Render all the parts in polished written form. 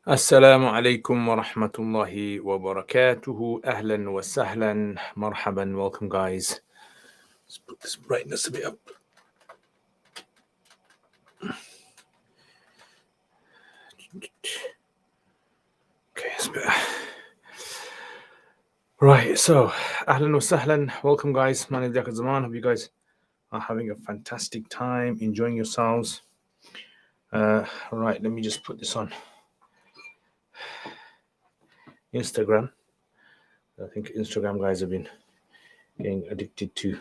السلام عليكم ورحمة الله وبركاته. أهلا وسهلا مرحبا. Welcome guys. Let's put this brightness a bit up. Okay, it's better. Right, so أهلا وسهلا. Welcome guys. My name is Jacob Zaman. Hope you guys are having a fantastic time, enjoying yourselves. Right, let me just put this on Instagram. I think Instagram guys have been getting addicted to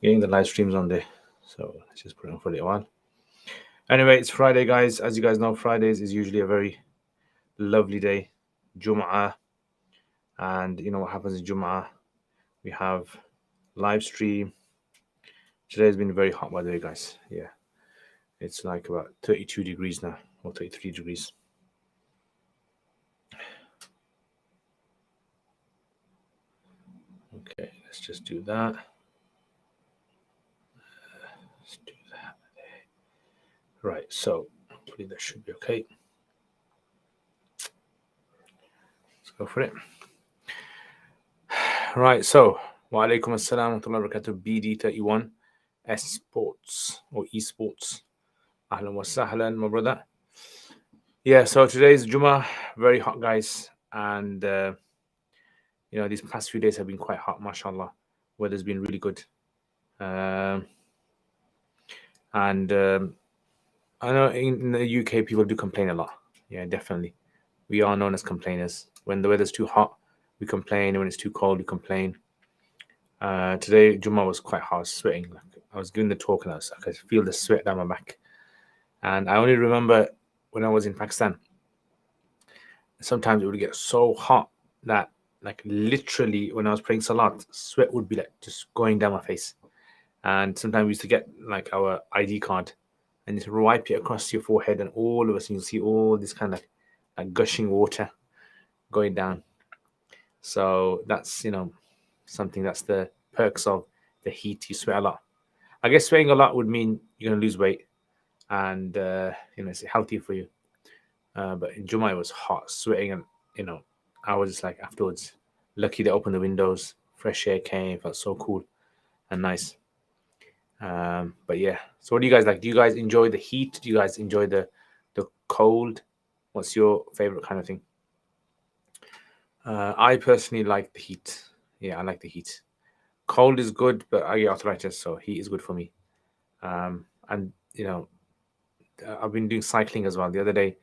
getting the live streams on there. So let's just put it on for a little while. Anyway, it's Friday, guys. As you guys know, Fridays is usually a very lovely day, Jum'ah. And you know what happens in Jum'ah? We have live stream. Today has been very hot, by the way, guys. Yeah, it's like about 32 degrees now, or 33 degrees. Okay, let's just do that. Let's do that. Right, so hopefully that should be okay. Let's go for it. Right, so wa alaikum assalam wa rahmatullahi wa barakatuh. BD31 Sports or esports. Ahlan wa sahlan, my brother. Yeah, so today's Jummah, very hot, guys, and you know, these past few days have been quite hot, mashallah. Weather's been really good. And I know in the UK people do complain a lot. Yeah, definitely. We are known as complainers. When the weather's too hot, we complain. And when it's too cold, we complain. Today, Jummah was quite hot. I was sweating. Like, I was giving the talk and I could feel the sweat down my back. And I only remember when I was in Pakistan, sometimes it would get so hot that, like, literally when I was praying salat, sweat would be like just going down my face. And sometimes we used to get like our ID card and just wipe it across your forehead, and all of us, you'll see all this kind of like gushing water going down. So that's, you know, something that's the perks of the heat. You sweat a lot. I guess sweating a lot would mean you're going to lose weight, and you know, it's healthy for you. But in Jummah, it was hot, sweating, and you know, I was just like afterwards, lucky they opened the windows, fresh air came, felt so cool and nice. But yeah, so what do you guys like? Do you guys enjoy the heat? Do you guys enjoy the cold? What's your favorite kind of thing? I personally like the heat. Yeah, I like the heat. Cold is good, but I get arthritis, so heat is good for me. And you know, I've been doing cycling as well. The other day,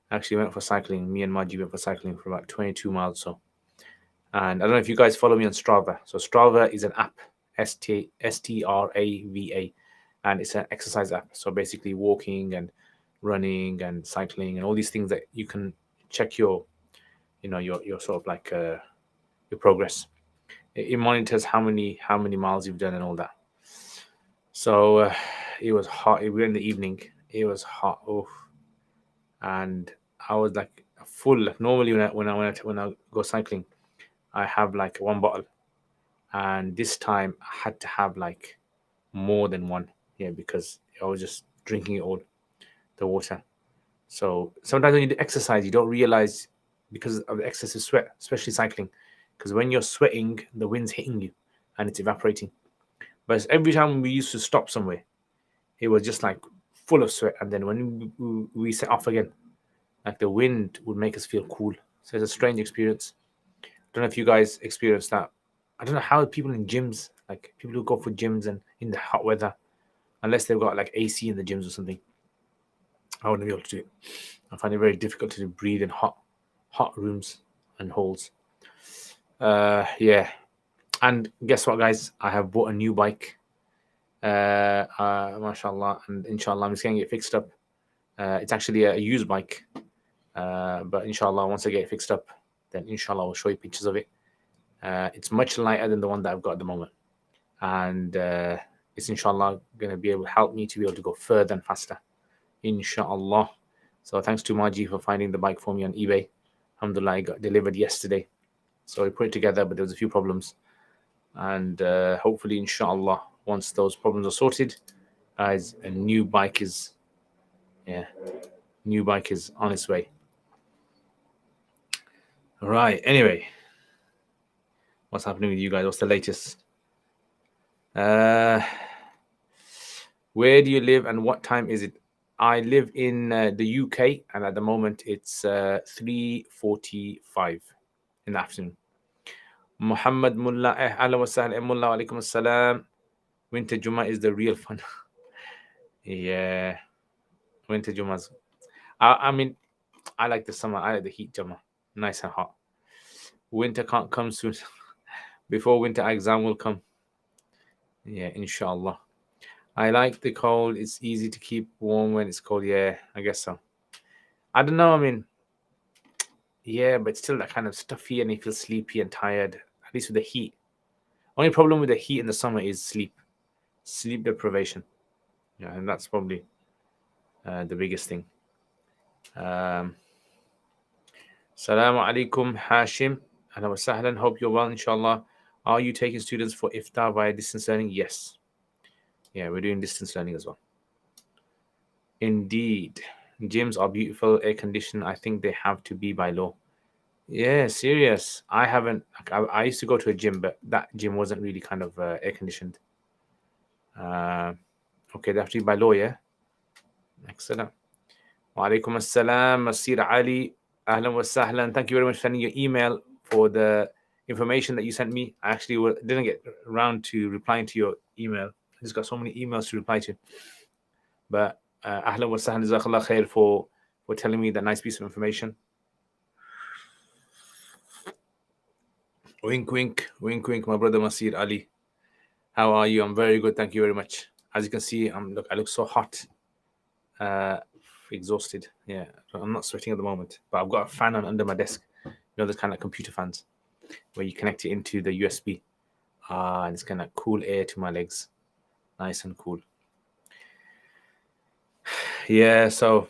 I actually went for cycling. Me and Maji went for cycling for about 22 miles. So, and I don't know if you guys follow me on Strava. So Strava is an app, Strava, and it's an exercise app. So basically, walking and running and cycling and all these things that you can check your, you know, your sort of like your progress. It monitors how many miles you've done and all that. So it was hot. We were in the evening. It was hot. Oh, and I was like full. Like normally when I go cycling, I have like one bottle, and this time I had to have like more than one. Yeah, because I was just drinking it all, the water. So sometimes when you do exercise, you don't realize because of the excessive sweat, especially cycling, because when you're sweating, the wind's hitting you and it's evaporating. But every time we used to stop somewhere, it was just like full of sweat, and then when we set off again, like the wind would make us feel cool. So it's a strange experience. I don't know if you guys experience that. I don't know how people in gyms, like people who go for gyms and in the hot weather, unless they've got like AC in the gyms or something, I wouldn't be able to do it. I find it very difficult to breathe in hot rooms and halls. Yeah. And guess what, guys? I have bought a new bike. Mashallah, and inshallah, I'm just getting it fixed up. It's actually a used bike. But inshallah, once I get it fixed up, then inshallah, I'll show you pictures of it. It's much lighter than the one that I've got at the moment. And it's inshallah going to be able to help me to be able to go further and faster. Inshallah. So thanks to Maji for finding the bike for me on eBay. Alhamdulillah, it got delivered yesterday. So we put it together, but there was a few problems. And hopefully, inshallah, once those problems are sorted, guys, a new bike is on its way. Right. Anyway, what's happening with you guys? What's the latest? Where do you live and what time is it? I live in the UK, and at the moment it's 3:45 in the afternoon. Muhammad Mullah, ahlan wa sahlan, Mullah, wa alaikum assalam. Winter Juma is the real fun. Yeah, winter Jumas. I mean, I like the summer. I like the heat Juma. Nice and hot. Winter can't come soon. Before winter exam will come. Yeah, inshallah. I like the cold. It's easy to keep warm when it's cold. Yeah, I guess so. I don't know. I mean, yeah, but still that kind of stuffy and you feel sleepy and tired, at least with the heat. Only problem with the heat in the summer is sleep deprivation. Yeah, and that's probably the biggest thing. Salaam alaikum, Hashim. Ahlan wa sahlan. Hope you're well, inshallah. Are you taking students for iftar via distance learning? Yes. Yeah, we're doing distance learning as well. Indeed. Gyms are beautiful, air conditioned. I think they have to be by law. Yeah, serious. I haven't. I used to go to a gym, but that gym wasn't really kind of air conditioned. Okay, they have to be by law, yeah? Excellent. Wa alaikum assalam, Masir Ali. Ahlan wa sahlan. Thank you very much for sending your email for the information that you sent me. I actually didn't get around to replying to your email. I just got so many emails to reply to. But ahlan wa sahlan, jazakallah khair for telling me that nice piece of information. Wink, wink, wink, wink, my brother Masir Ali. How are you? I'm very good, thank you very much. As you can see, I look so hot, exhausted. Yeah, I'm not sweating at the moment, but I've got a fan on under my desk. You know, those kind of computer fans where you connect it into the USB. And it's kind of cool air to my legs, nice and cool. Yeah, so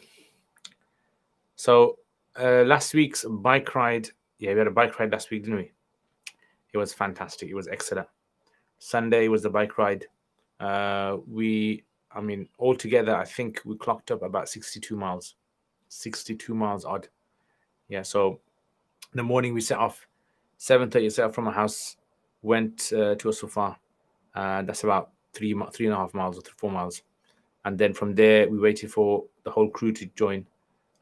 last week's bike ride. Yeah, we had a bike ride last week, didn't we? It was fantastic. It was excellent. Sunday was the bike ride. Altogether, I think we clocked up about 62 miles. 62 miles odd. Yeah, so in the morning we set off 7:30, set off from our house, went to a sofa. That's about 3.5 miles or 4 miles. And then from there, we waited for the whole crew to join.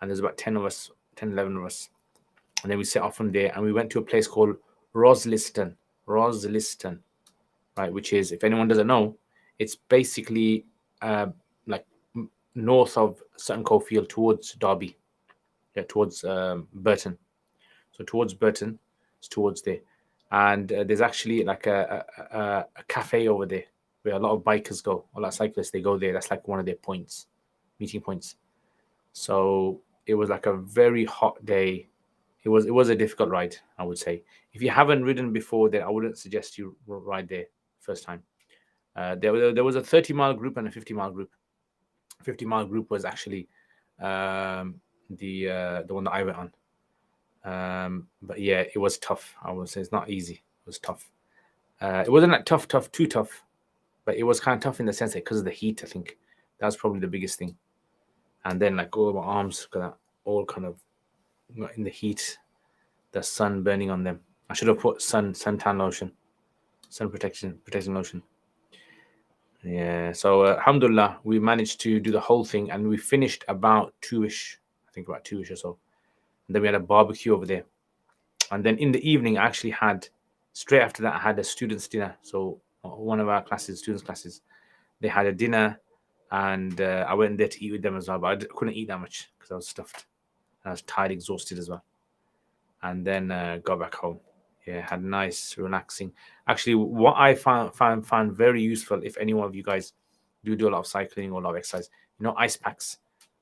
And there's about 10 of us, 10, 11 of us. And then we set off from there and we went to a place called Rosliston, right? Which is, if anyone doesn't know, it's basically like north of Sutton Coldfield towards Derby, towards Burton. So towards Burton, it's towards there. And there's actually like a cafe over there where a lot of bikers go, a lot of cyclists, they go there. That's like one of their meeting points. So it was like a very hot day. It was a difficult ride, I would say. If you haven't ridden before, then I wouldn't suggest you ride there first time. There was a 30-mile group and a 50-mile group. 50-mile group was actually the one that I went on. But yeah, it was tough. I would say it's not easy. It was tough. It wasn't like too tough, but it was kind of tough in the sense that because of the heat, I think that was probably the biggest thing. And then like all my arms got all kind of in the heat, the sun burning on them. I should have put suntan lotion, sun protection lotion. Yeah, so alhamdulillah, we managed to do the whole thing and we finished about 2ish, I think about 2ish or so. And then we had a barbecue over there. And then in the evening, I actually straight after that, I had a students' dinner. So one of our students' classes, they had a dinner and I went there to eat with them as well. But I couldn't eat that much because I was stuffed. I was tired, exhausted as well. And then got back home. Yeah, had nice, relaxing. Actually, what I found very useful, if any one of you guys do a lot of cycling or a lot of exercise, ice packs.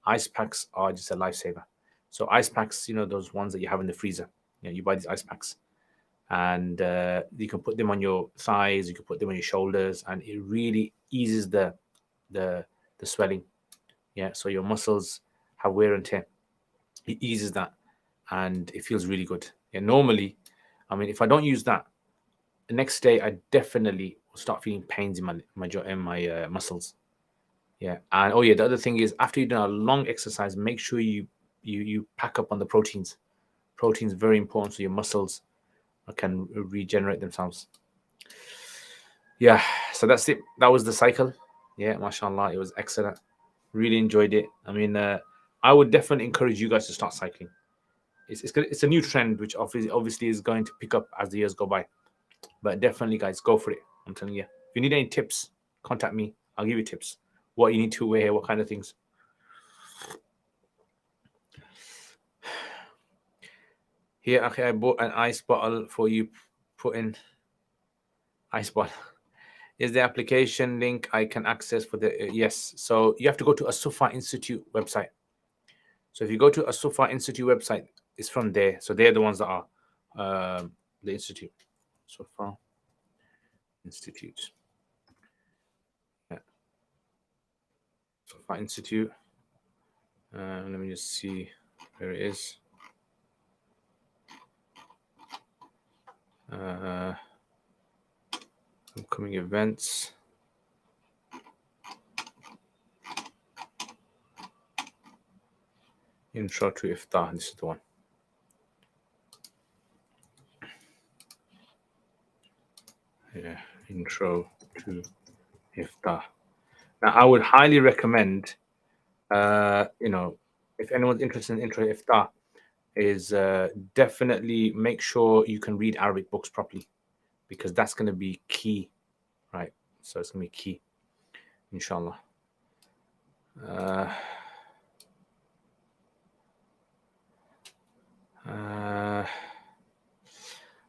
Ice packs are just a lifesaver. So ice packs, those ones that you have in the freezer. You buy these ice packs, and you can put them on your thighs, you can put them on your shoulders, and it really eases the swelling. Yeah, so your muscles have wear and tear. It eases that, and it feels really good. Yeah, normally, if I don't use that, the next day I definitely will start feeling pains in my muscles. Yeah, and the other thing is after you've done a long exercise, make sure you pack up on the proteins protein is very important so your muscles can regenerate themselves. Yeah, so that's it. That was the cycle. Yeah, mashallah, it was excellent. Really enjoyed it. I mean, I would definitely encourage you guys to start cycling. It's a new trend which obviously is going to pick up as the years go by. But definitely, guys, go for it. I'm telling you. If you need any tips, contact me. I'll give you tips. What you need to wear, what kind of things. Here, okay, I bought an ice bottle for you. Put in ice bottle. Is the application link I can access for the yes? So you have to go to a Sufa Institute website. So if you go to a Sufa Institute website, it's from there. So they're the ones that are the institute. Sufa Institute. Yeah. Sufa Institute. Let me just see where it is. Upcoming events. Intro to Iftar. This is the one. Yeah, Intro to Iftar. Now, I would highly recommend, if anyone's interested in Intro to Iftar, is definitely make sure you can read Arabic books properly, because that's going to be key, right? So it's going to be key, inshallah.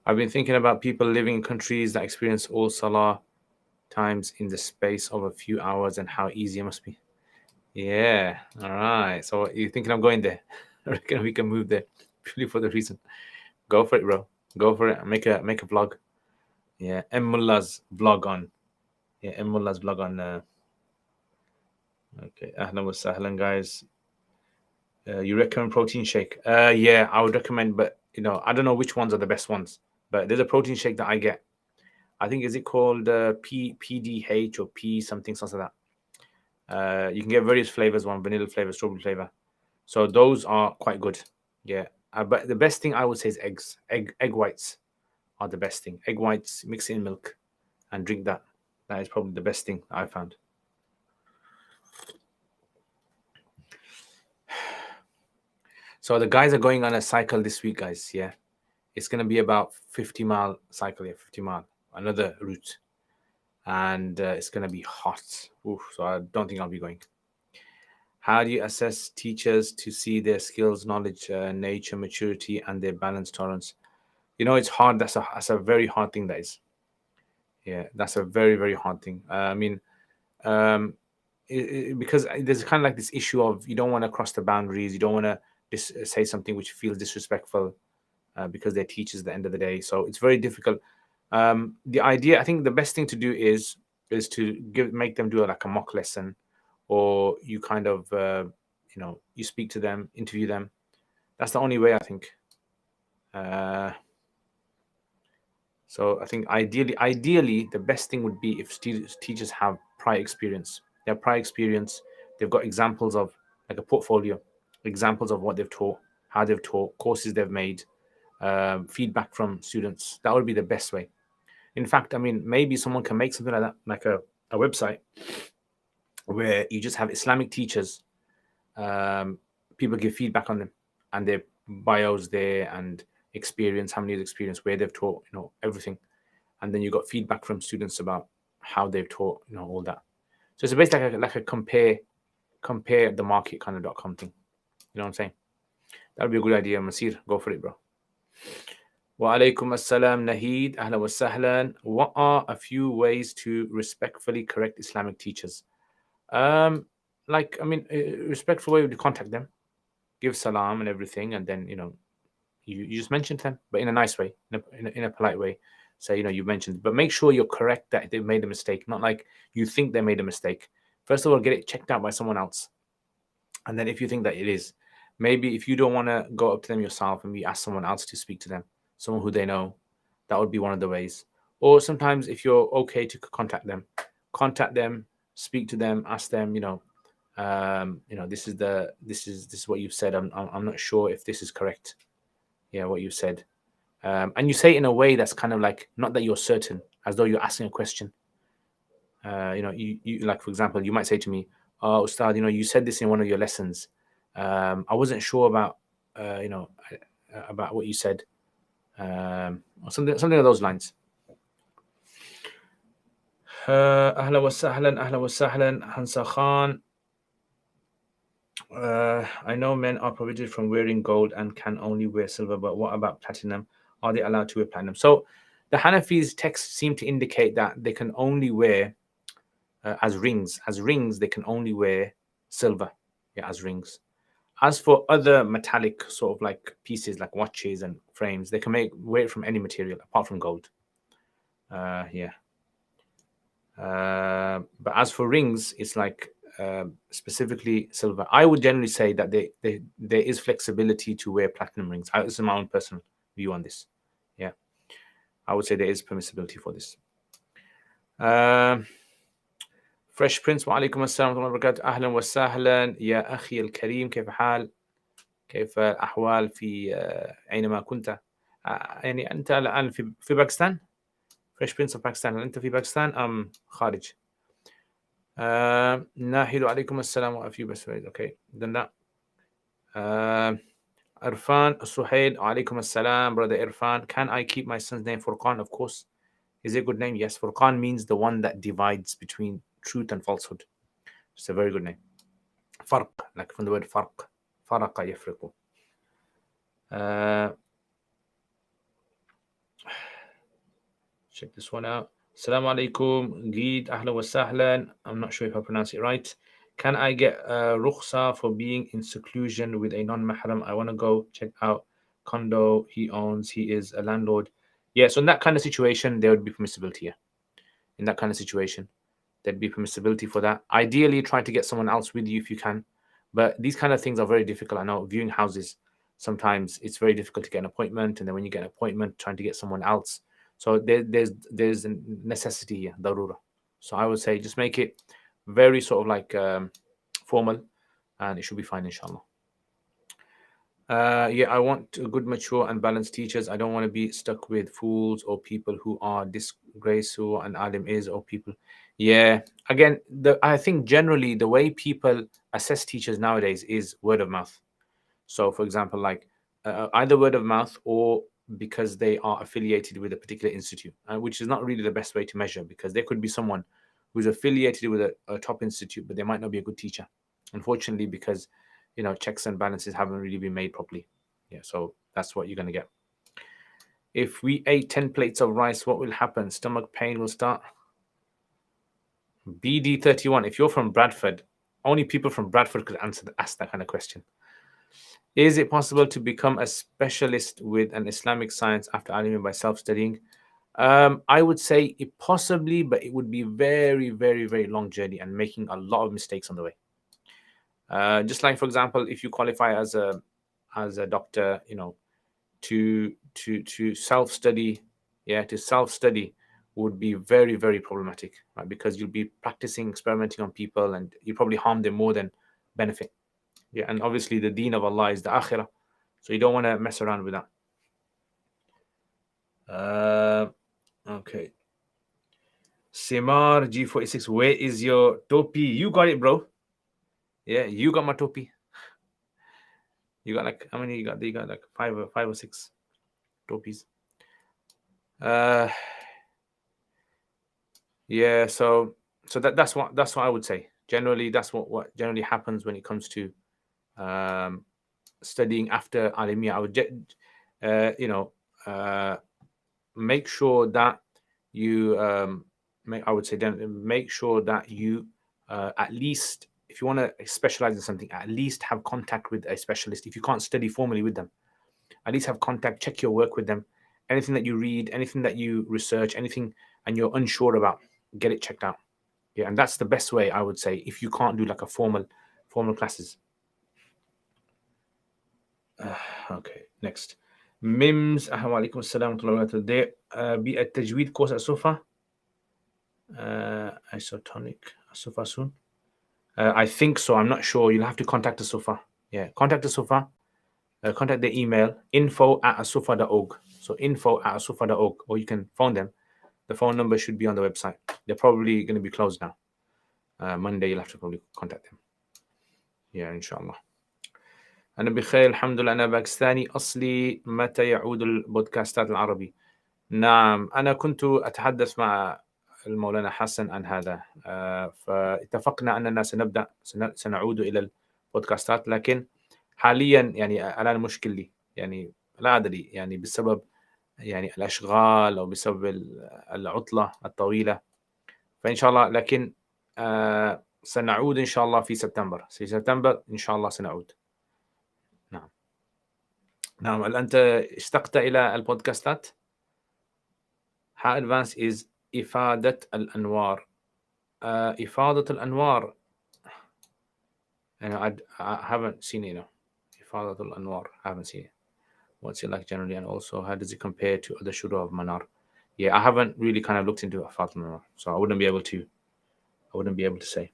I've been thinking about people living in countries that experience all salah times in the space of a few hours and how easy it must be. Yeah, all right. So you're thinking I'm going there? I reckon we can move there purely for the reason. Go for it, bro. Go for it. Make a vlog. Yeah, M Mullah's vlog on. Yeah, M Mullah's vlog on. Okay, ahlan wa sahlan, guys. You recommend protein shake? Yeah, I would recommend, but I don't know which ones are the best ones. But there's a protein shake that I get. I think is it called PDH or P something like that. You can get various flavors, one vanilla flavor, strawberry flavor. So those are quite good. Yeah. But the best thing I would say is eggs. Egg whites are the best thing. Egg whites, mix it in milk and drink that. That is probably the best thing I found. So the guys are going on a cycle this week, guys. Yeah. It's going to be about 50-mile cycle. Yeah, 50 mile. Another route. And it's going to be hot. Oof, so I don't think I'll be going. How do you assess teachers to see their skills, knowledge, nature, maturity, and their balance tolerance? It's hard. That's a very hard thing. That is. Yeah, that's a very, very hard thing. I mean, because there's kind of like this issue of you don't want to cross the boundaries. You don't want to say something which feels disrespectful because they're teachers at the end of the day. So it's very difficult. The idea, I think the best thing to do is to make them do like a mock lesson, or you kind of you speak to them, interview them. That's the only way, I think. So I think ideally the best thing would be if teachers have prior experience. They have prior experience. They've got examples of like a portfolio, examples of what they've taught, how they've taught, courses they've made, feedback from students. That would be the best way. In fact, I mean, maybe someone can make something like that, like a website where you just have Islamic teachers. People give feedback on them and their bios there and experience, how many years experience, where they've taught, everything. And then you got feedback from students about how they've taught, all that. So it's basically like a compare the market kind of .com thing. You know what I'm saying? That would be a good idea, Masir. Go for it, bro. Wa alaikum assalam, Naheed. Ahlan wa sahlan. What are a few ways to respectfully correct Islamic teachers? Respectful way would contact them, give salam and everything, and then you just mention them, but in a nice way, in a polite way. Say you mentioned, but make sure you're correct that they've made a mistake. Not like you think they made a mistake. First of all, get it checked out by someone else, and then if you think that it is, maybe if you don't want to go up to them yourself and we ask someone else to speak to them, someone who they know, that would be one of the ways. Or sometimes if you're okay to contact them, speak to them, ask them, this is what you've said. I'm not sure if this is correct. Yeah, what you said. And you say it in a way that's kind of like, not that you're certain, as though you're asking a question. You like, for example, you might say to me, "Oh, Ustad, you said this in one of your lessons. I wasn't sure about, about what you said, or something of those lines." Ahlan wa sahlan, ahlan wa sahlan, Hansa Khan. I know men are prohibited from wearing gold and can only wear silver, but what about platinum? Are they allowed to wear platinum? So the Hanafis' texts seem to indicate that they can only wear as rings. As rings, they can only wear silver, yeah, as rings. As for other metallic sort of like pieces, like watches and frames, they can wear it from any material apart from gold. Yeah. But as for rings, it's like specifically silver. I would generally say that there is flexibility to wear platinum rings. This is my own personal view on this. Yeah, I would say there is permissibility for this. Fresh Prince, وعليكم السلام ورحمة الله وبركاته. أهلا وسهلا يا أخي الكريم، كيف حال؟ كيف الأحوال في أينما كنت؟ يعني أنت الآن في باكستان؟ Fresh Prince of Pakistan. أنت في باكستان أم خارج؟ ناهل عليكم السلام a few best ways. Okay, then that. Irfan Suhail, alaikum assalam, brother Irfan. Can I keep my son's name Furqan? Of course. Is it a good name? Yes. Furqan means the one that divides between truth and falsehood. It's a very good name. Farq, like from the word farq. Faraqa yafriqu. Check this one out. Assalamu alaikum. Geet, ahlan wa sahlan. I'm not sure if I pronounce it right. Can I get a rukhsa for being in seclusion with a non-mahram? I want to go check out condo he owns. He is a landlord. Yeah, so in that kind of situation, there would be permissibility here. In that kind of situation, there'd be permissibility for that. Ideally, try to get someone else with you if you can. But these kind of things are very difficult. I know viewing houses, sometimes it's very difficult to get an appointment. And then when you get an appointment, trying to get someone else. So there's a necessity here, darura. So I would say just make it very sort of like formal, and it should be fine, inshallah. Yeah, I want good, mature, and balanced teachers. I don't want to be stuck with fools or people who are disgraceful, and alim is, or people. Yeah, again, I think generally the way people assess teachers nowadays is word of mouth. So, for example, like either word of mouth or because they are affiliated with a particular institute, which is not really the best way to measure, because there could be someone who's affiliated with a top institute, but they might not be a good teacher. Unfortunately, because checks and balances haven't really been made properly. Yeah, so that's what you're going to get. If we ate 10 plates of rice, what will happen? Stomach pain will start. BD31, if you're from Bradford, only people from Bradford could ask that kind of question. Is it possible to become a specialist with an Islamic science after Alimi by self-studying? I would say it possibly, but it would be very, very, very long journey and making a lot of mistakes on the way. Just like, for example, if you qualify as a doctor, to self-study, to self-study would be very, very problematic, right? Because you'll be practicing, experimenting on people, and you probably harm them more than benefit. Yeah, and obviously the deen of Allah is the akhirah, so you don't want to mess around with that. Okay. Simar G46, where is your topi? You got it, bro. Yeah, you got my topi. You got like how many? You got like five or six topis. Yeah, so that's what I would say. Generally, that's what generally happens when it comes to studying after Alimiyah. I would make sure that you make sure that you at least, if you want to specialize in something, at least have contact with a specialist. If you can't study formally with them, at least have contact, check your work with them. Anything that you read, anything that you research, anything and you're unsure about, get it checked out. Yeah, and that's the best way, I would say, if you can't do like a formal classes. Okay, next. Mims, alaikum assalam wa rahmatullahi. There be a tajweed course at Sufa? Isotonic Sufa soon? I think so. I'm not sure. You'll have to contact the Sufa. Yeah, contact the Sufa. contact their email info@asufa.org. So info@asufa.org, or you can phone them. The phone number should be on the website. They're probably going to be closed now. Monday you'll have to probably contact them. Yeah, inshallah. أنا بخير الحمد لله. أنا باكستاني أصلي. متى يعود البودكاستات العربي؟ نعم، أنا كنت أتحدث مع المولانا حسن عن هذا، فاتفقنا أننا سنعود إلى البودكاستات، لكن حاليا يعني الآن مشكلة، يعني لا أدري، يعني بسبب يعني الأشغال أو بسبب العطلة الطويلة، فإن شاء الله، لكن سنعود إن شاء الله في سبتمبر إن شاء الله سنعود. نعم. نعم، هل أنت اشتقت إلى البودكاستات؟ How advanced is إفادة الأنوار؟ إفادة الأنوار. I haven't seen it. إفادة الأنوار, I haven't seen it. What's it like generally, and also how does it compare to other shura of Manar? Yeah, I haven't really kind of looked into إفادة الأنوار, so I wouldn't be able to say.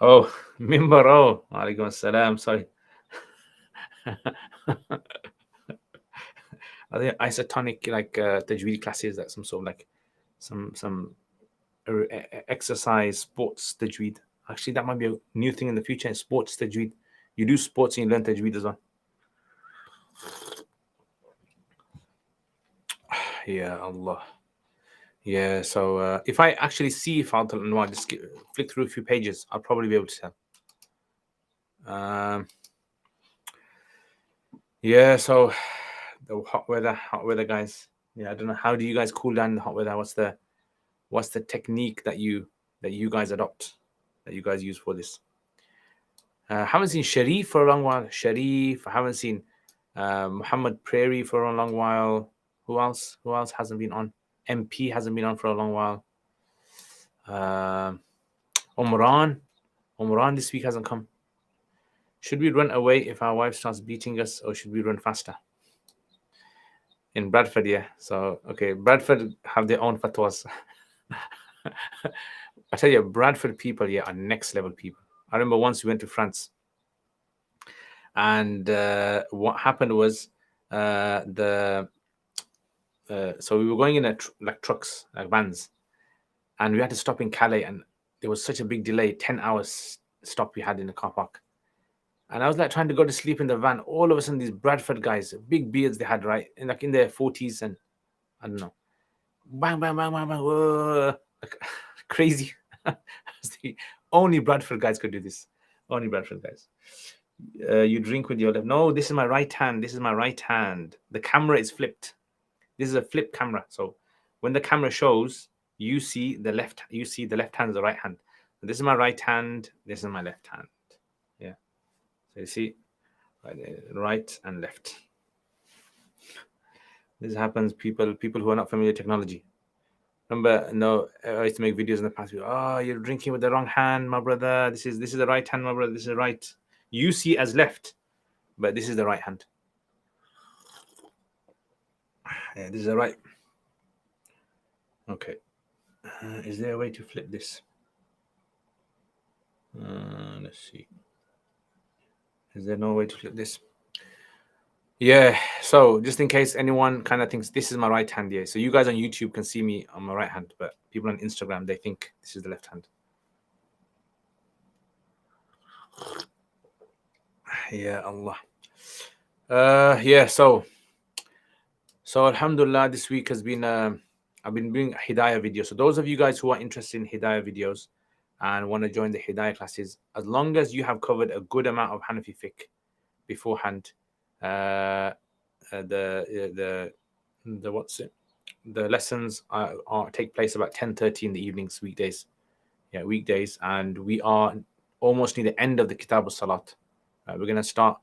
Oh, Mimbar. Oh, alaikum assalam. Sorry. Are there isotonic like tajweed classes, that some sort of like some exercise sports tajweed? Actually, that might be a new thing in the future. Sports tajweed. You do sports and you learn tajweed as well. Yeah, Allah. Yeah, so if I actually see Fadl Anwar, just flick through a few pages, I'll probably be able to tell. Yeah, so the hot weather, guys. Yeah, I don't know, how do you guys cool down in the hot weather? What's the technique that you guys adopt, that you guys use for this? I haven't seen Sharif for a long while. I haven't seen Muhammad Prairie for a long while. Who else hasn't been on? MP hasn't been on for a long while. Umran this week hasn't come. Should we run away if our wife starts beating us, or should we run faster? In Bradford, yeah. So, okay, Bradford have their own fatwas. I tell you, Bradford people, yeah, are next level people. I remember once we went to France, and what happened was so we were going in like trucks, like vans, and we had to stop in Calais, and there was such a big delay, 10 hours stop we had in the car park. And I was like trying to go to sleep in the van. All of a sudden, these Bradford guys, big beards they had, right? And like in their 40s, and I don't know. Bang, bang, bang, bang, bang. Whoa. Like, crazy. The only Bradford guys could do this. Only Bradford guys. You drink with your left. No, this is my right hand. This is my right hand. The camera is flipped. This is a flip camera. So when the camera shows, you see the left hand is the right hand. This is my right hand. This is my left hand. Yeah. So you see, right and left. This happens. People who are not familiar with technology. Remember, no, I used to make videos in the past. Oh, you're drinking with the wrong hand, my brother. This is the right hand, my brother. This is the right. You see as left, but this is the right hand. Yeah, this is the right. Okay. Is there a way to flip this? Let's see. Is there no way to flip this? Yeah. So just in case anyone kind of thinks this is my right hand, yeah. So you guys on YouTube can see me on my right hand, but people on Instagram, they think this is the left hand. Yeah, Allah. Yeah. So alhamdulillah, this week has been I've been doing Hidayah videos. So those of you guys who are interested in Hidayah videos and want to join the Hidayah classes, as long as you have covered a good amount of Hanafi fiqh beforehand, the lessons take place about 10:30 in the evenings, weekdays. Yeah, weekdays, and we are almost near the end of the Kitab al-Salat. We're going to start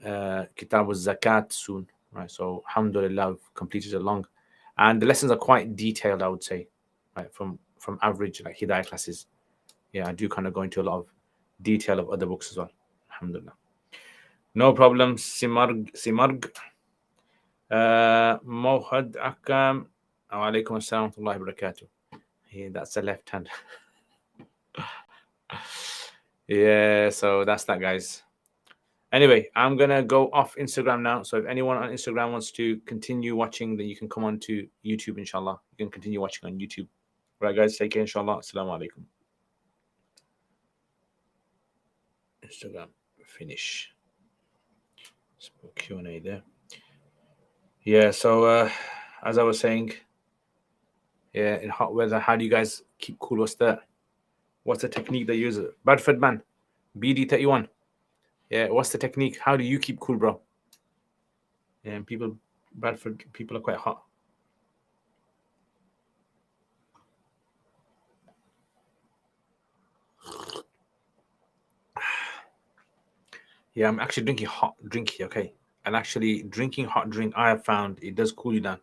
Kitab al-Zakat soon. Right, so alhamdulillah, we've completed it long, and the lessons are quite detailed, I would say, right, from average like Hidayah classes. Yeah, I do kind of go into a lot of detail of other books as well. Alhamdulillah, no problem. Simarg Mohad Akam, wa alaikum assalam wa rahmatullahi wa barakatuh. Yeah, that's the left hand. Yeah, so that's that, guys. Anyway, I'm gonna go off Instagram now. So if anyone on Instagram wants to continue watching, then you can come on to YouTube, inshallah. You can continue watching on YouTube. Right, guys, take care, inshallah. Assalamu alaikum. Instagram, finish. Q&A there. Yeah, so as I was saying, yeah, in hot weather, how do you guys keep cool? What's the technique they use? Bradford man, BD31. Yeah, what's the technique? How do you keep cool, bro? Yeah, and Bradford people are quite hot. Yeah, I'm actually drinking hot drink here, okay? And actually drinking hot drink, I have found it does cool you down.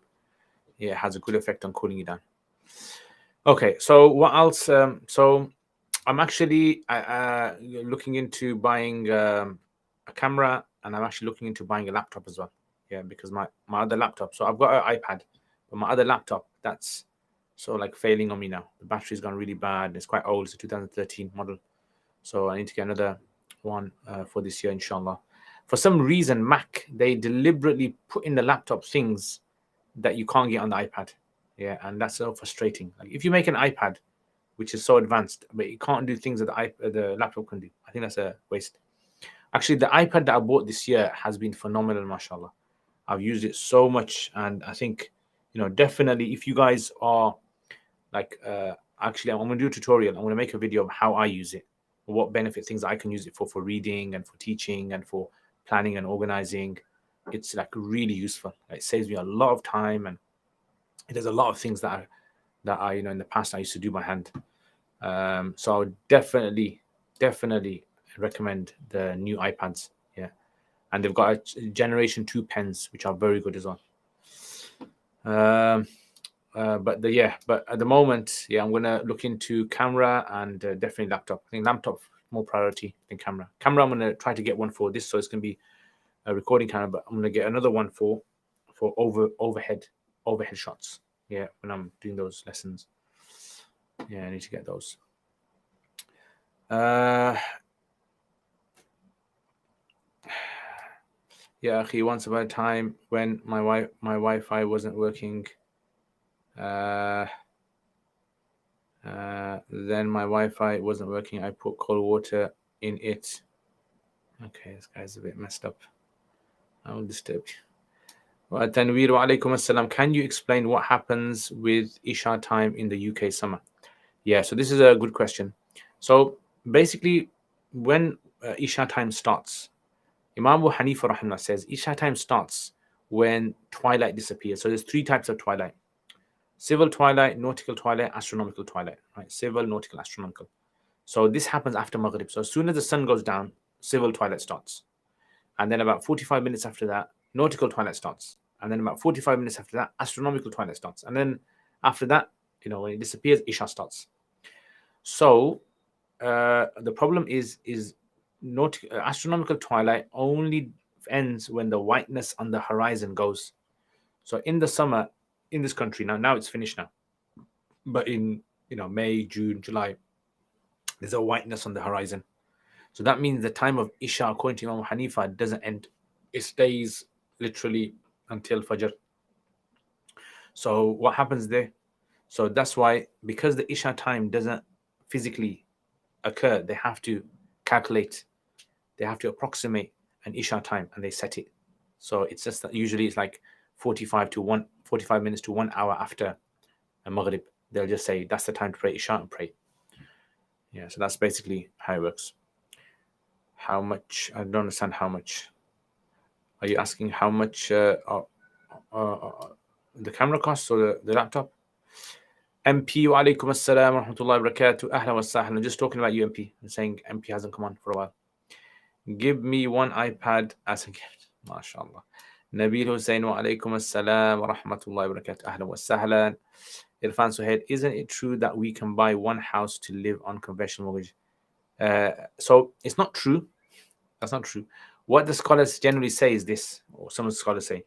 Yeah, it has a good effect on cooling you down. Okay, so what else? So I'm actually looking into buying a camera, and I'm actually looking into buying a laptop as well. Yeah, because my other laptop. So I've got an iPad, but my other laptop that's so like failing on me now. The battery's gone really bad. It's quite old. It's a 2013 model. So I need to get another one for this year, inshallah. For some reason, Mac they deliberately put in the laptop things that you can't get on the iPad. Yeah, and that's so frustrating. Like if you make an iPad, which is so advanced, but it can't do things that the laptop can do, I think that's a waste. Actually, the iPad that I bought this year has been phenomenal, mashallah. I've used it so much, and I think, definitely if you guys are like, actually, I'm going to do a tutorial. I'm going to make a video of how I use it, what benefit things I can use it for reading and for teaching and for planning and organizing. It's like really useful. It saves me a lot of time, and it does a lot of things that I in the past I used to do by hand. So I would definitely recommend the new iPads. Yeah, and they've got a Generation 2 pens, which are very good as well. But at the moment, yeah, I'm gonna look into camera and definitely laptop. I think laptop more priority than camera. Camera, I'm gonna try to get one for this, so it's gonna be a recording camera, but I'm gonna get another one for overhead shots. Yeah, when I'm doing those lessons. Yeah, I need to get those. Yeah, he once upon a time when my Wi-Fi wasn't working. Then my Wi-Fi wasn't working. I put cold water in it. Okay, this guy's a bit messed up. I will disturb you. Wa tanweer wa alaikum assalam. Can you explain what happens with Isha time in the UK summer? Yeah, so this is a good question. So basically, when Isha time starts, Imam Abu Hanifa rahimahullah says Isha time starts when twilight disappears. So there's three types of twilight: civil twilight, nautical twilight, astronomical twilight. Right? Civil, nautical, astronomical. So this happens after Maghrib. So as soon as the sun goes down, civil twilight starts. And then about 45 minutes after that, nautical twilight starts. And then about 45 minutes after that, astronomical twilight starts. And then after that, when it disappears, Isha starts. So the problem is astronomical twilight only ends when the whiteness on the horizon goes. So in the summer, in this country now it's finished now, but in May, June, July, there's a whiteness on the horizon. So that means the time of Isha, according to Imam Hanifa, doesn't end. It stays literally until Fajr. So what happens there? So that's why, because the Isha time doesn't physically occur, they have to calculate, they have to approximate an Isha time, and they set it. So it's just that usually it's like 45 minutes to 1 hour after a Maghrib. They'll just say that's the time to pray Isha and pray. Yeah, so that's basically how it works. How much? I don't understand how much. Are you asking how much the camera costs or the laptop? MP, wa alaikum assalam wa rahmatullahi wa barakatuh. Ahlan wa sahlan. Just talking about you, MP. I'm saying MP hasn't come on for a while. Give me one iPad as a gift. MashaAllah. Nabil Hussein, wa alaikum assalam wa rahmatullahi wa barakatuh. Ahlan wa sahlan. Irfan Suhaid, isn't it true that we can buy one house to live on conventional mortgage? So it's not true. That's not true. What the scholars generally say is this, or some of the scholars say,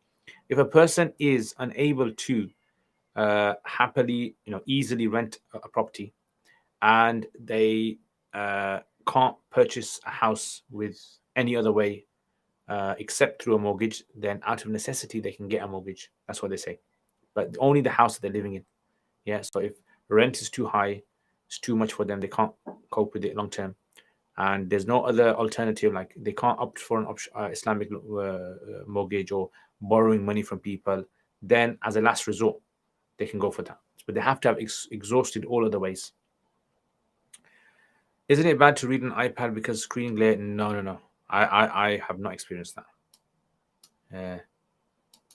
if a person is unable to easily rent a property, and they can't purchase a house with any other way except through a mortgage, then out of necessity they can get a mortgage. That's what they say. But only the house that they're living in. Yeah. So if rent is too high, it's too much for them, they can't cope with it long term, and there's no other alternative, like they can't opt for an Islamic mortgage or borrowing money from people, then as a last resort they can go for that. But they have to have exhausted all other ways. Isn't it bad to read an iPad because screen glare? No. I have not experienced that.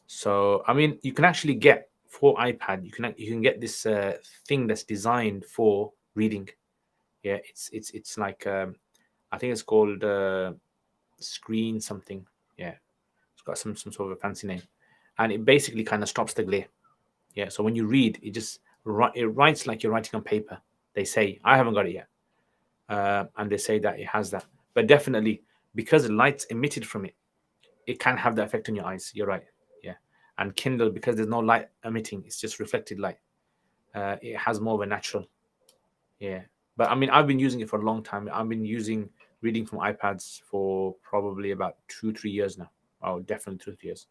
So I mean, you can actually get for iPad, you can get this thing that's designed for reading. Yeah, it's like I think it's called screen something. Yeah, it's got some sort of a fancy name, and it basically kind of stops the glare. Yeah, so when you read, it writes like you're writing on paper. They say, I haven't got it yet, and they say that it has that, but definitely because the light's emitted from it, it can have the effect on your eyes. You're right. Yeah, and Kindle, because there's no light emitting, it's just reflected light. It has more of a natural. Yeah, but I mean, I've been using it for a long time. I've been reading from iPads for probably about 2-3 years now. Oh, definitely 2-3 years.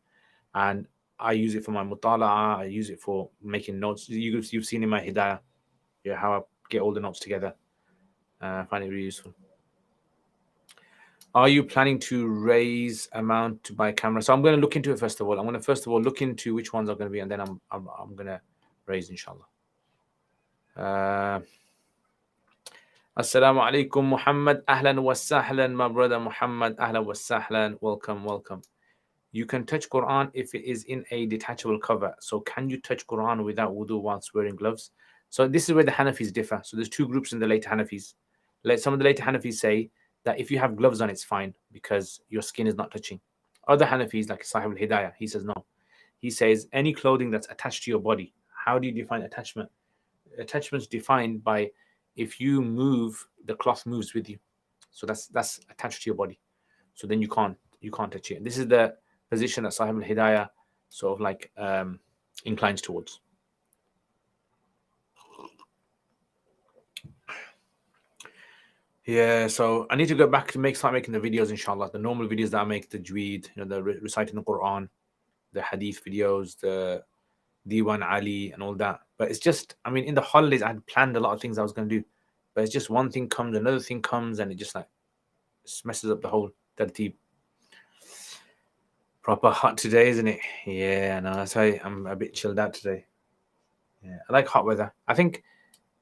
And I use it for my mutala. I use it for making notes. You've seen in my hidayah, yeah, how I get all the notes together. I find it really useful. Are you planning to raise amount to buy a camera? So I'm going to look into it first of all. I'm going to first of all look into which ones are going to be, and then I'm going to raise, inshallah. Assalamu alaikum, Muhammad. Ahlan wa sahlan, my brother Muhammad. Ahlan wa sahlan. Welcome. You can touch Quran if it is in a detachable cover. So can you touch Quran without wudu whilst wearing gloves? So this is where the Hanafis differ. So there's two groups in the later Hanafis. Some of the later Hanafis say that if you have gloves on, it's fine because your skin is not touching. Other Hanafis, like Sahib al-Hidayah, he says no. He says any clothing that's attached to your body. How do you define attachment? Attachment is defined by if you move, the cloth moves with you. So that's attached to your body. So then you can't touch it. This is the position that Sahib al-Hidayah sort of like inclines towards. Yeah, so I need to go back to start making the videos, inshallah. The normal videos that I make, the Jweed, the reciting the Quran, the Hadith videos, the Diwan Ali and all that. But it's just, I mean, in the holidays, I had planned a lot of things I was going to do. But it's just one thing comes, another thing comes, and it just like messes up the whole tartib. Proper hot today, isn't it? Yeah, no, that's why I'm a bit chilled out today. Yeah, I like hot weather. I think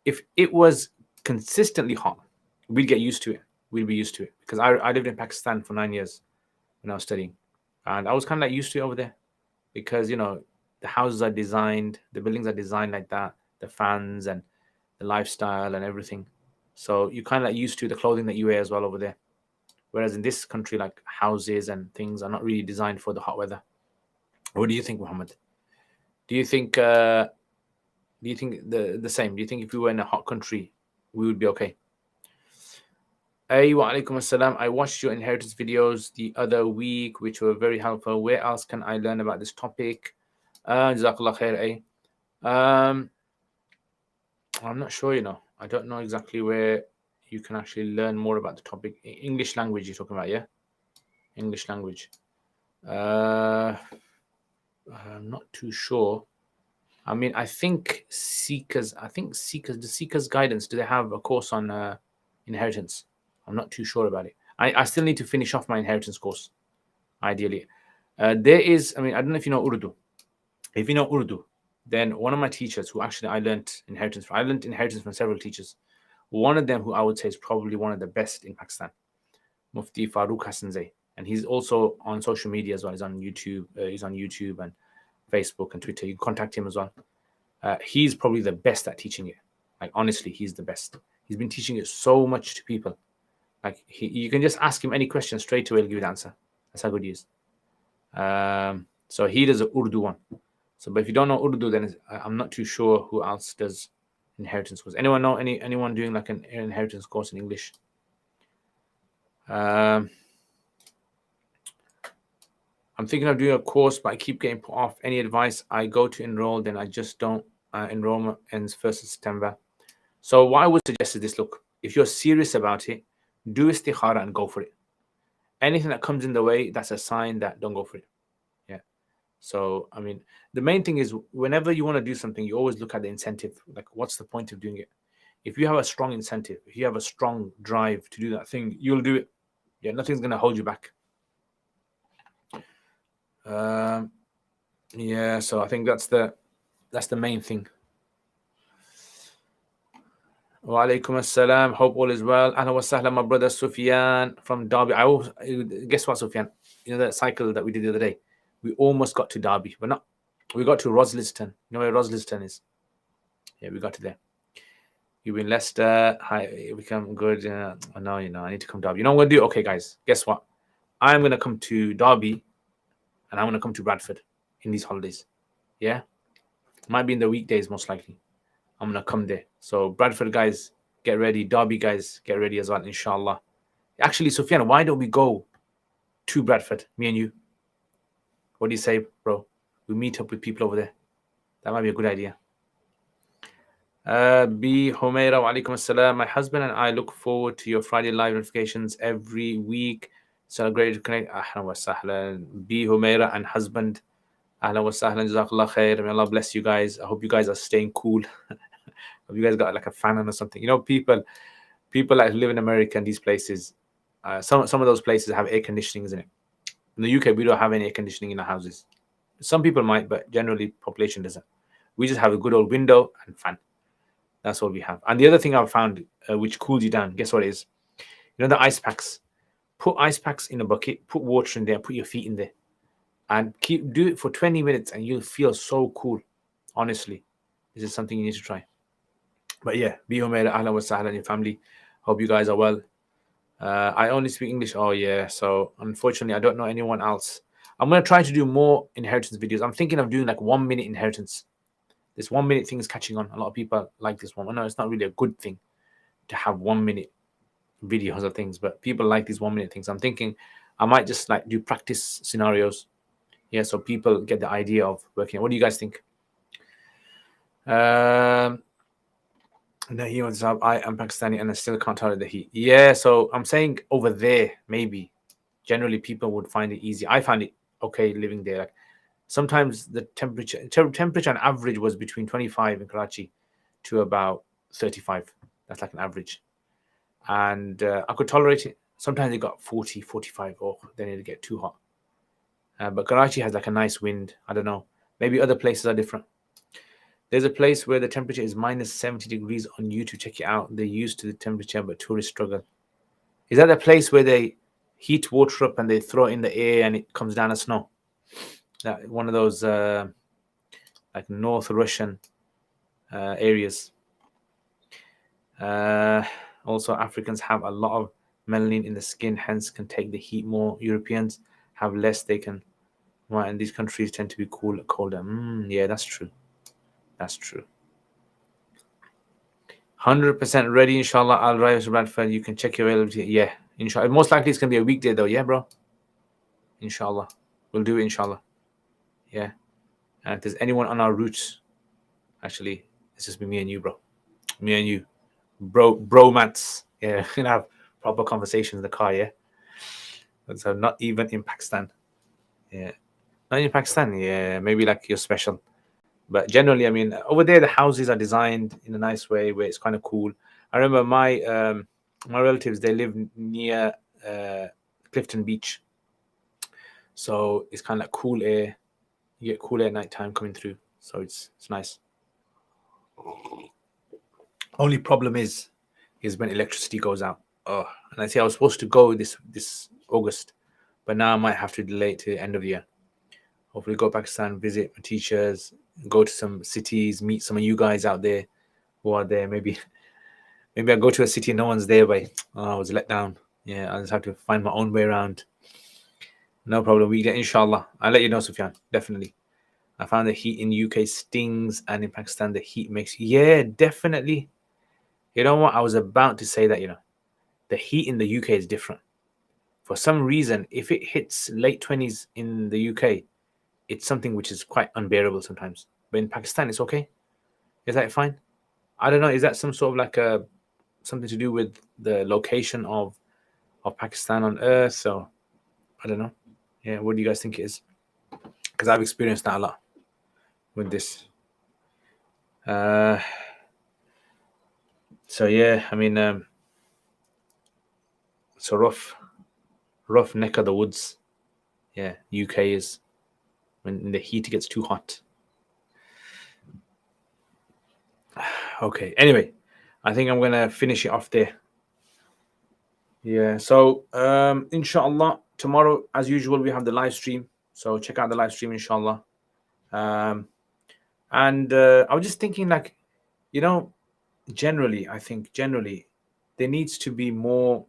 if it was consistently hot, we'd get used to it. We'd be used to it because I lived in Pakistan for 9 years when I was studying, and I was kind of like used to it over there because the houses are designed, the buildings are designed like that, the fans and the lifestyle and everything. So you kind of like used to the clothing that you wear as well over there. Whereas in this country, like houses and things are not really designed for the hot weather. What do you think, Muhammad? Do you think the same? Do you think if we were in a hot country, we would be okay? Hey, wa alaikum assalam. I watched your inheritance videos the other week, which were very helpful. Where else can I learn about this topic? Jazakallah khair, I'm not sure, I don't know exactly where you can actually learn more about the topic. English language you're talking about, yeah? English language. I'm not too sure. I mean, I think the Seekers Guidance, do they have a course on inheritance? I'm not too sure about it. I still need to finish off my inheritance course, ideally. There is, I mean, I don't know if you know Urdu. If you know Urdu, then one of my teachers who actually I learned inheritance from several teachers. One of them who I would say is probably one of the best in Pakistan, Mufti Farooq Hassanzai. And he's also on social media as well. He's on YouTube and Facebook and Twitter. You can contact him as well. He's probably the best at teaching it. Like, honestly, he's the best. He's been teaching it so much to people. Like, you can just ask him any question straight away, he'll give you the answer. That's how good he is. So he does the Urdu one. So, but if you don't know Urdu, then I'm not too sure who else does inheritance course. Anyone know anyone doing like an inheritance course in English? I'm thinking of doing a course, but I keep getting put off. Any advice? I go to enroll, then I just don't. Enrollment ends 1st of September. So what I would suggest is this: look, if you're serious about it, do istikhara and go for it. Anything that comes in the way, that's a sign that don't go for it. Yeah. So, I mean, the main thing is whenever you want to do something, you always look at the incentive. Like, what's the point of doing it? If you have a strong incentive, if you have a strong drive to do that thing, you'll do it. Yeah, nothing's going to hold you back. Yeah, so I think that's the main thing. Wa alaikum assalam. Hope all is well. Ahlan wa sahlan, my brother Sufyan from Derby. Guess what, Sufyan? You know that cycle that we did the other day? We almost got to Derby, but not. We got to Rosliston. You know where Rosliston is? Yeah, we got to there. You've been Leicester. Hi, you become good. No, I need to come to Derby. You know what I'm going to do? Okay, guys, guess what? I'm going to come to Derby and I'm going to come to Bradford in these holidays. Yeah? Might be in the weekdays, most likely. I'm going to come there. So, Bradford guys, get ready. Derby guys, get ready as well, inshallah. Actually, Sufyan, why don't we go to Bradford, me and you? What do you say, bro? We meet up with people over there. That might be a good idea. B. Humaira, wa alaikum assalam. My husband and I look forward to your Friday live notifications every week. Celebrate to connect. Ahlan wa sahlan. B. Humaira and husband. Ahlan wa sahlan. Jazakallah khair. May Allah bless you guys. I hope you guys are staying cool. Have you guys got like a fan or something? You know, people that live in America and these places, some of those places have air conditioning, isn't it? In the UK, we don't have any air conditioning in our houses. Some people might, but generally, population doesn't. We just have a good old window and fan. That's all we have. And the other thing I've found, which cools you down, guess what it is? You know the ice packs. Put ice packs in a bucket, put water in there, put your feet in there, and do it for 20 minutes, and you'll feel so cool. Honestly, this is something you need to try. But yeah, be Umair, ahlan wa sahlan, your family. Hope you guys are well. I only speak English. Oh yeah, so unfortunately, I don't know anyone else. I'm gonna try to do more inheritance videos. I'm thinking of doing like 1 minute inheritance. This 1 minute thing is catching on. A lot of people like this one. I know it's not really a good thing to have 1 minute videos of things, but people like these 1 minute things. I'm thinking I might just like do practice scenarios. Yeah, so people get the idea of working. What do you guys think? No, he wants up. I am Pakistani and I still can't tolerate the heat. Yeah, so I'm saying over there, maybe. Generally, people would find it easy. I find it okay living there. Like sometimes the temperature on average was between 25 in Karachi to about 35. That's like an average. And I could tolerate it. Sometimes it got 40, 45. Oh, then it'd get too hot. But Karachi has like a nice wind. I don't know. Maybe other places are different. There's a place where the temperature is minus 70 degrees on YouTube. Check it out. They're used to the temperature, but tourists struggle. Is that a place where they heat water up and they throw it in the air and it comes down as snow? That one of those like North Russian areas. Also, Africans have a lot of melanin in the skin, hence can take the heat more. Europeans have less. They can. Right, and these countries tend to be colder. Yeah, that's true. That's true. 100% ready, inshallah. I'll arrive to Bradford. You can check your availability. Yeah, inshallah. Most likely it's going to be a weekday, though. Yeah, bro? Inshallah. We'll do it, inshallah. Yeah. And if there's anyone on our routes, actually, it's just be me and you, bro. Me and you. Bromance. Yeah, we're going to have proper conversations in the car, yeah? So not even in Pakistan. Yeah. Not in Pakistan, yeah. Maybe like you're special. But generally, I mean, over there, the houses are designed in a nice way where it's kind of cool. I remember my relatives, they live near Clifton Beach. So it's kind of like cool air. You get cool air at night time coming through. So it's nice. Only problem is when electricity goes out. Oh, and I say I was supposed to go this August, but now I might have to delay it to the end of the year. Hopefully go Pakistan, visit my teachers, go to some cities, meet some of you guys out there who are there. Maybe I go to a city and no one's there, but I was let down. Yeah, I just have to find my own way around. No problem. We get inshallah. I'll let you know, Sufyan. Definitely. I found the heat in UK stings, and in Pakistan the heat makes. Yeah, definitely. You know what? I was about to say that. The heat in the UK is different. For some reason, if it hits late 20s in the UK, it's something which is quite unbearable sometimes. But in Pakistan, it's okay. Is that fine? I don't know. Is that some sort of like something to do with the location of of Pakistan on earth. So I don't know. Yeah, what do you guys think it is? Because I've experienced that a lot with this. So yeah, I mean, it's a rough neck of the woods. Yeah, UK is when the heat gets too hot. Okay. Anyway, I think I'm gonna finish it off there. Yeah. So inshallah, tomorrow, as usual, we have the live stream. So check out the live stream, inshallah. And I was just thinking, like, generally, I think generally there needs to be more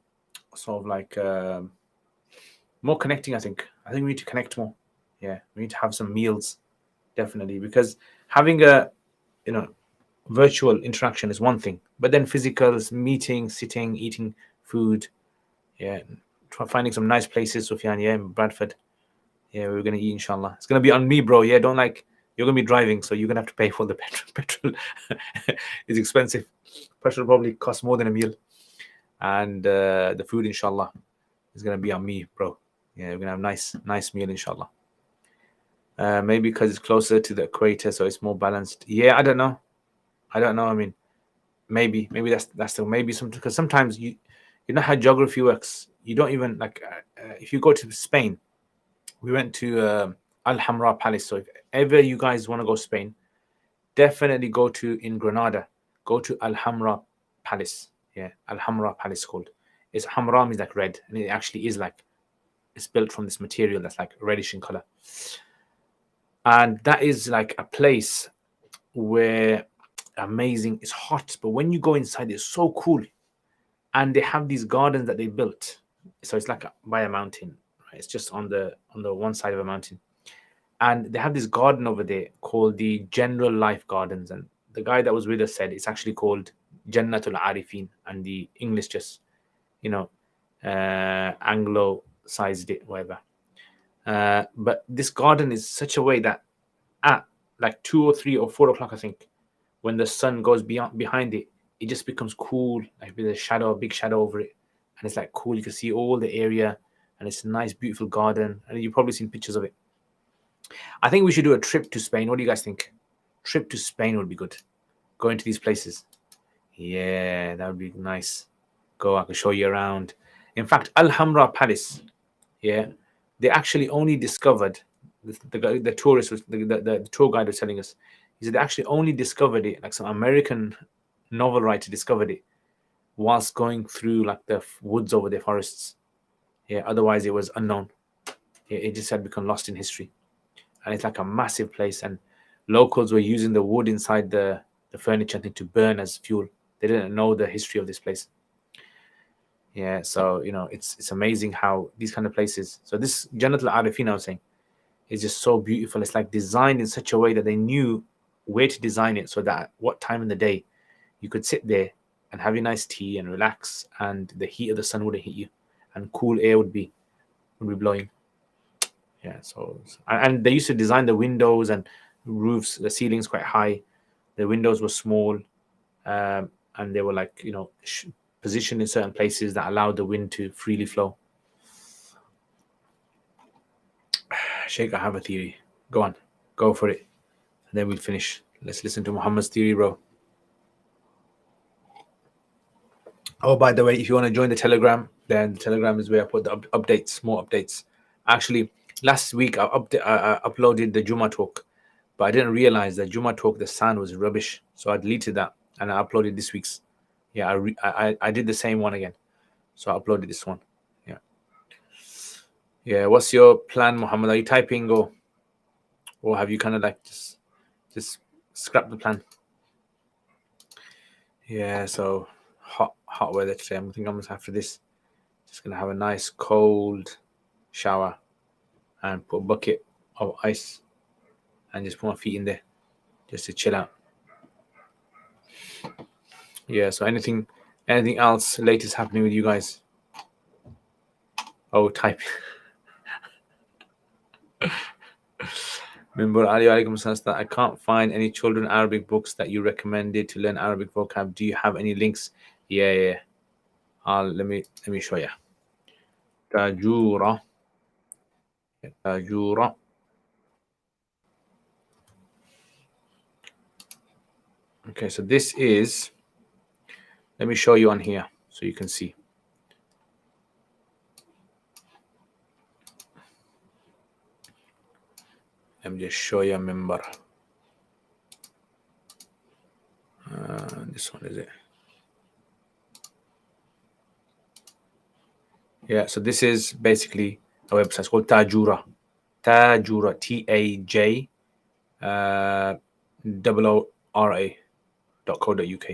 sort of like more connecting. I think we need to connect more. Yeah, we need to have some meals, definitely, because having a virtual interaction is one thing, but then physicals, meeting, sitting, eating food, yeah, finding some nice places, Sufyan, yeah, in Bradford, yeah, we're gonna eat, inshallah. It's gonna be on me, bro. Yeah, don't like, you're gonna be driving, so you're gonna have to pay for the petrol. It's expensive. Petrol probably costs more than a meal, and the food, inshallah, is gonna be on me, bro. Yeah, we're gonna have nice meal, inshallah. Maybe because it's closer to the equator, so it's more balanced. Yeah, I don't know. I mean, maybe that's the maybe some, because sometimes you know how geography works. You don't even like if you go to Spain. We went to Al Hamra Palace. So if ever you guys want to go to Spain, definitely go to in Granada. Go to Al Hamra Palace. Yeah, Al Hamra Palace called. It's Hamra means like red, and it actually is like it's built from this material that's like reddish in color. And that is like a place where amazing. It's hot, but when you go inside, it's so cool. And they have these gardens that they built. So it's like by a mountain. Right? It's just on the one side of a mountain, and they have this garden over there called the General Life Gardens. And the guy that was with us said it's actually called Jannatul Arifin, and the English just anglicized it, whatever. But this garden is such a way that at like 2 or 3 or 4 o'clock, I think, when the sun goes behind it, it just becomes cool, like with a big shadow over it, and it's like cool. You can see all the area, and it's a nice, beautiful garden, and you've probably seen pictures of it. I think we should do a trip to Spain. What do you guys think? Trip to Spain would be good. Going to these places. Yeah, that would be nice. Go, I can show you around. In fact, Alhambra Palace, yeah, they actually only discovered the tourist was the tour guide was telling us. He said they actually only discovered it, like some American novel writer discovered it whilst going through like the woods over the forests. Yeah, otherwise it was unknown. Yeah, it just had become lost in history. And it's like a massive place, and locals were using the wood inside the furniture to burn as fuel. They didn't know the history of this place. Yeah, so it's amazing how these kind of places. So this Jannat al-Arifin, I was saying, is just so beautiful. It's like designed in such a way that they knew where to design it, so that what time in the day you could sit there and have your nice tea and relax, and the heat of the sun wouldn't hit you, and cool air would be blowing. Yeah, so and they used to design the windows and roofs, the ceilings quite high, the windows were small, and they were like positioned in certain places that allowed the wind to freely flow. Sheikh, I have a theory. Go on, go for it, and then we'll finish. Let's listen to Muhammad's theory, bro. Oh, by the way, if you want to join the Telegram, then the Telegram is where I put the updates, more updates. Actually, last week I uploaded the Juma talk, but I didn't realize that Juma talk, the sound was rubbish, so I deleted that and I uploaded this week's. Yeah, I did the same one again, so I uploaded this one. Yeah. What's your plan, Muhammad? Are you typing, or have you kind of like just scrapped the plan? Yeah. So hot weather today. I think I'm just after this, just gonna have a nice cold shower and put a bucket of ice and just put my feet in there just to chill out. Yeah, so anything else latest happening with you guys? Oh, type. Remember, Ali alaikum says that I can't find any children Arabic books that you recommended to learn Arabic vocab. Do you have any links? Yeah. Let me show you. Tajura. Tajura. Okay, so this is, let me show you on here so you can see. Let me just show you a member. This one is it. Yeah, so this is basically a website. It's called Tajura. Tajura, TAJOORA.co.uk.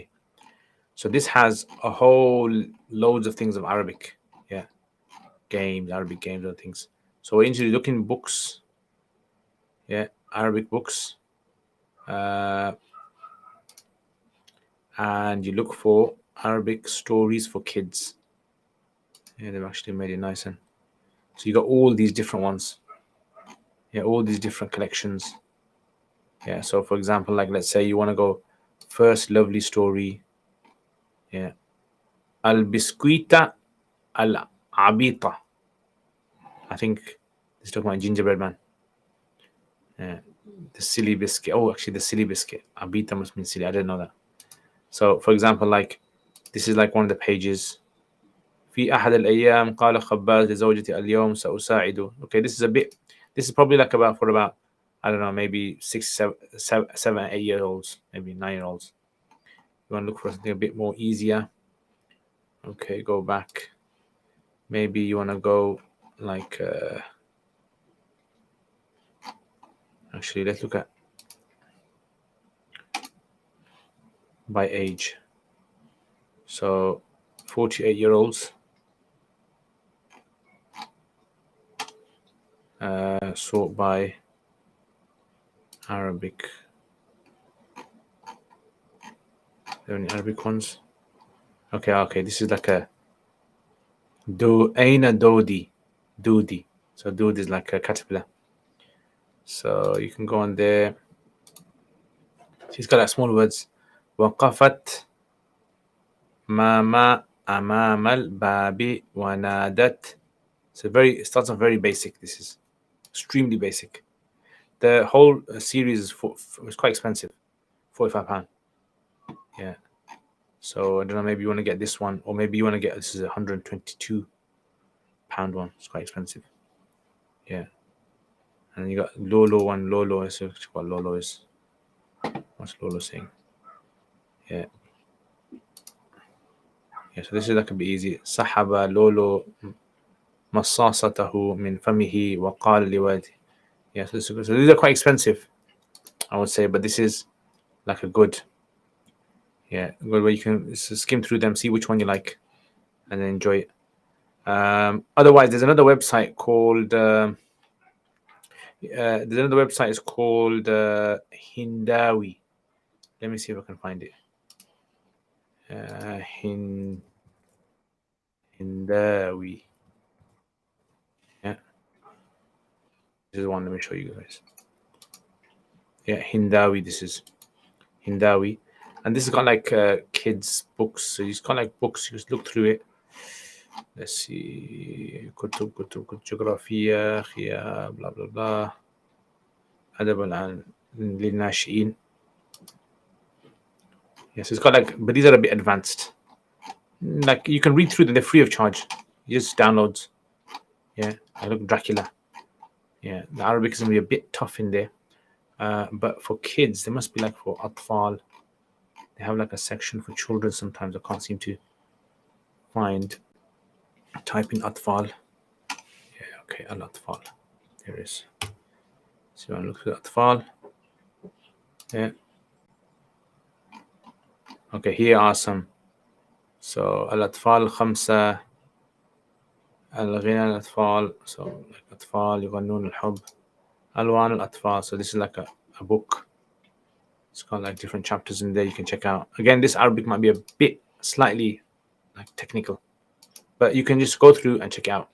So this has a whole loads of things of Arabic. Yeah, games, Arabic games and things. So we're usually looking books. Yeah, Arabic books. And you look for Arabic stories for kids. Yeah, they've actually made it nice. And so you got all these different ones. Yeah, all these different collections. Yeah, so for example, like let's say you want to go first lovely story. Yeah. Al Biscuita Al Abita. I think this is talking about gingerbread man. Yeah. The silly biscuit. Oh, actually the silly biscuit. Abita must mean silly. I didn't know that. So for example, like this is like one of the pages. في أحد الأيام قال خباز لزوجتي اليوم سأساعده. Okay, this is probably like for about, I don't know, maybe 7, 8-year-olds, maybe 9-year-olds. You want to look for something a bit more easier. Okay, go back. Maybe you want to go like, actually, let's look at by age. So 48-year-olds. Sort by Arabic. Are there any Arabic ones? Okay, this is like a Aina Dodi. Doody. So Doody is like a caterpillar. So you can go on there. She's got like small words. وقفت ماما أمام الباب ونادت. So it starts off very basic. This is extremely basic. The whole series is quite expensive, £45. Yeah. So I don't know. Maybe you want to get this one, or maybe you want to get this is £122 one. It's quite expensive. Yeah. And you got Lolo one. Lolo is what Lolo is. What's Lolo saying? Yeah. Yeah. So this is like a bit easy. سحب لولو مصاصته من فمه وقال لوالده. Yeah. So these are quite expensive, I would say, but this is like a good. Yeah, good way you can skim through them, see which one you like, and then enjoy it. Otherwise, there's another website called. There's another website. It's called Hindawi. Let me see if I can find it. Hindawi. Yeah, this is one. Let me show you guys. Yeah, Hindawi. This is Hindawi, and this has got like kids' books. So it's got like books. You just look through it. Let's see. كتب جغرافية خيا blah blah blah. أدب عن للناشئين. Yes, it's got like, but these are a bit advanced. Like you can read through them; they're free of charge. You just downloads. Yeah, I look Dracula. Yeah, the Arabic is gonna be a bit tough in there, but for kids, they must be like for atfal. They have like a section for children. Sometimes I can't seem to find. Type in atfal. Yeah, okay, al atfal. There it is. So I look at atfal. Yeah. Okay, here are some. So الأطفال الخمسة الغنى الأطفال. So like أطفال يغنون الحب. ألوان الأطفال. So this is like a book. It's got like different chapters in there you can check out. Again, this Arabic might be a bit slightly like technical, but you can just go through and check it out.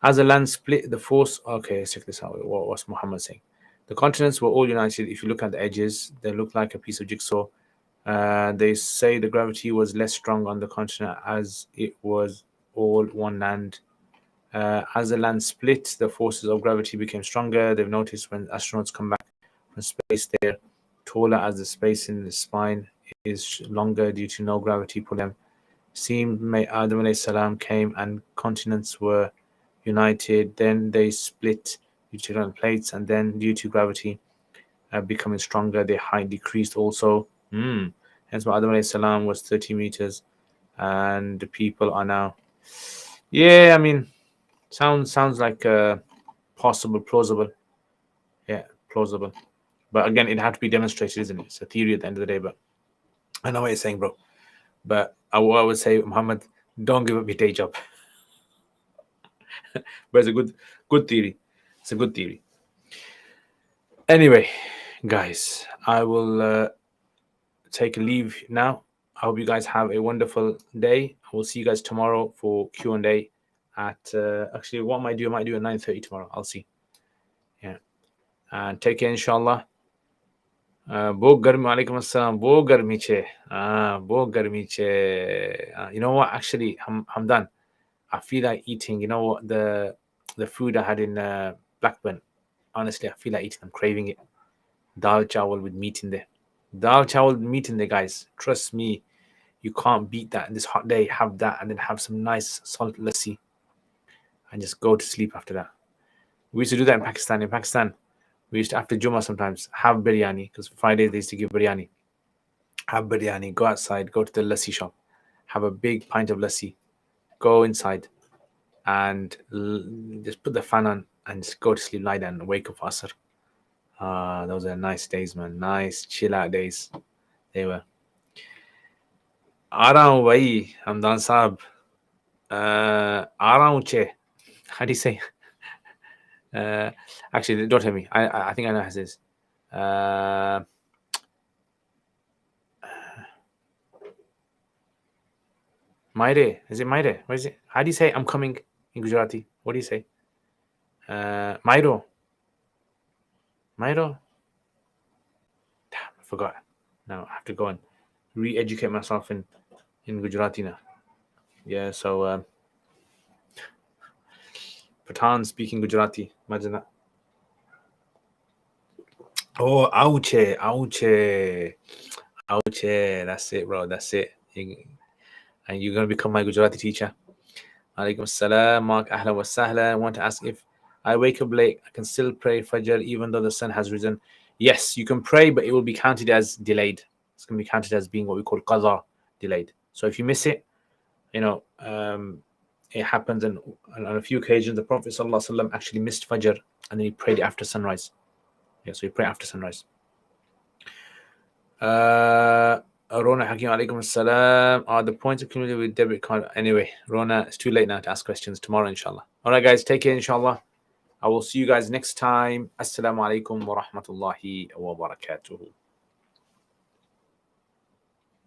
As the land split, the force. Okay, let's check this out. What's Muhammad saying? The continents were all united. If you look at the edges, they look like a piece of jigsaw. They say the gravity was less strong on the continent as it was all one land. As the land split, the forces of gravity became stronger. They've noticed when astronauts come back from space, they're taller as the space in the spine is longer due to no gravity pull them. Seemed Adam alayhi salam came and continents were united. Then they split due to tectonic plates, and then due to gravity becoming stronger, their height decreased also. Hence why Adam alayhi salam was 30 meters, and the people are now. Yeah, I mean, sounds like possible, plausible. Yeah, plausible. But again, it had to be demonstrated, isn't it? It's a theory at the end of the day. But I know what you're saying, bro. But I would say, Muhammad, don't give up your day job. But it's a good theory. It's a good theory. Anyway, guys, I will take a leave now. I hope you guys have a wonderful day. I will see you guys tomorrow for Q&A at actually what I might do at 9:30 tomorrow. I'll see. Yeah. And take care, inshallah. Bo garmi alaikum assalam. Bo garmi che. Bo garmi che. You know what? Actually, I'm done. I feel like eating. You know what? The food I had in Blackburn. Honestly, I feel like eating. I'm craving it. Dal chawal with meat in there. Dal chawal with meat in there, guys. Trust me, you can't beat that. In this hot day, have that and then have some nice salt lassi and just go to sleep after that. We used to do that in Pakistan. In Pakistan, we used to, after Jummah sometimes, have biryani, because Friday they used to give biryani. Have biryani, go outside, go to the lassi shop, have a big pint of lassi, go inside and just put the fan on and just go to sleep, lie down and wake up for Asr. Those are nice days, man. Nice chill out days. They were. आ रहा हूँ भाई हमदान साहब आ रहा हूँ चे. How do you say? Actually, don't tell me. I think I know how it is. Maire. Is it Maire? What is it? How do you say I'm coming in Gujarati? What do you say? Mairo. Mairo? Damn, I forgot. Now I have to go and re-educate myself in Gujarati now. Yeah, so Pathan speaking Gujarati. Imagine that. Oh, ouche, ouche. Ouche. That's it, bro. That's it. And you're going to become my Gujarati teacher. Alaikum salam, Mark, ahla wa sahla. I want to ask if I wake up late, I can still pray Fajr even though the sun has risen. Yes, you can pray, but it will be counted as delayed. It's going to be counted as being what we call qaza, delayed. So if you miss it, it happens. And on a few occasions, the Prophet ﷺ actually missed Fajr and then he prayed after sunrise. Yeah, so he prayed after sunrise. Rona Hakim alaikum salam. Are the points accumulated with debit card? Anyway, Rona, it's too late now to ask questions. Tomorrow, inshallah. All right, guys, take care, inshallah. I will see you guys next time. Assalamu alaikum wa rahmatullahi wa barakatuhu.